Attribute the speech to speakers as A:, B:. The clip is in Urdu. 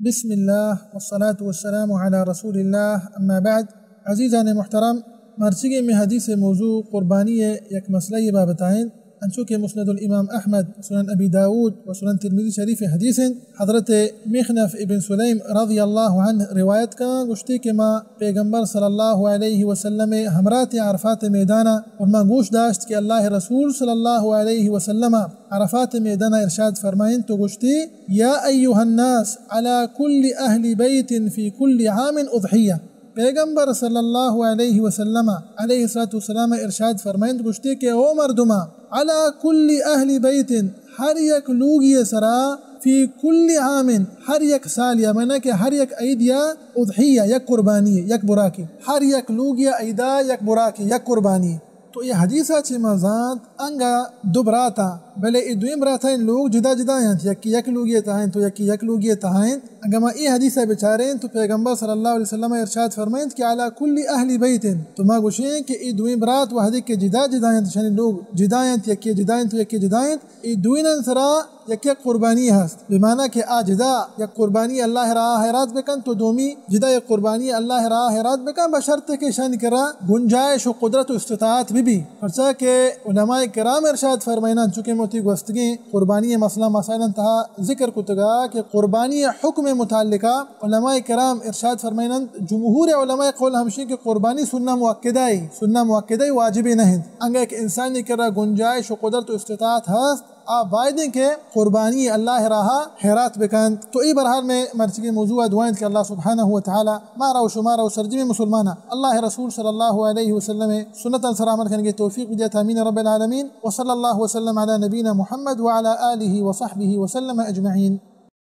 A: بسم الله والصلاة والسلام على رسول الله أما بعد عزیزان محترم مرچگی میں حدیث موضوع قربانی یک مسئلہ بابتائیں انچو کہ مسند الامام احمد سنن ابی داود و سنن ترمذی شریف حدیث حضرت مخنف ابن سلیم رضی اللہ عنہ روایت کا گشتی کہ ما پیغمبر صلی اللہ علیہ وسلم ہمرات عرفات میدانا اور ما گوش داشت کہ اللہ رسول صلی اللہ علیہ وسلم عرفات میدانا ارشاد فرمائیں تو گشتی یا ایها الناس على كل اہل بیت فی كل عام اضحیہ پیغمبر صلی اللہ علیہ وسلم علیہ السلام ارشاد فرمائند گشتی کہ او مردما علی کل اہل بیت ہر یک لوگی سرا فی کل عام ہر یک سال یا معنی کہ ہر یک عید یا اضحیہ یک قربانی یک براکی ہر یک لوگی عیدہ یک براکی یک قربانی تو یہ حدیثہ چھ مزاد انگا دو براتا بلے دویم براتا ان لوگ جدا جدا ہیں یکی یک لوگی تاہیں تو یکی یک لوگی تاہیں اگر ما یہ حدیثہ بچاریں تو پیغمبر صلی اللہ علیہ وسلم ارشاد فرمائیں کہ علی کل اہل بیت تو ما گوشیں کہ ای دویم برات وحدی کے جدا جدا ہیں شانی لوگ جدا ہیں یکی جدا ہیں تو یکی جدا ہیں ای دوین انسرا یک قربانی ہست بمعنی کہ آ جدا یک قربانی اللہ راہ حیرات بکن تو دومی جدا یک قربانی اللہ راہ حیرات بکن بشرط کہ شان کرا گنجائش و قدرت و استطاعت بھی فرچا کہ علماء کرام ارشاد فرمائنا چونکہ موتی گوستگی قربانی مسئلہ مسائل انتہا ذکر کتگا کہ قربانی حکم متعلقہ علماء کرام ارشاد فرمائنا جمہور علماء قول ہمشی کہ قربانی سنہ مؤکدہ واجب نہیں انگا ایک انسانی کرا گنجائش و قدرت و استطاعت ہست آپ وعدیں کہ قربانی اللہ راہا حیرات بکن تو ای برحال میں مرچگی موضوع دعائیں کہ اللہ سبحانہ وتعالی مارا و شمارا و سرجمی مسلمانہ اللہ رسول صلی اللہ علیہ وسلم سنتا سلامت کرنے توفیق بدیت امین رب العالمین وصلی اللہ وسلم علی نبینا محمد وعلى آلہ وصحبہ وسلم اجمعین.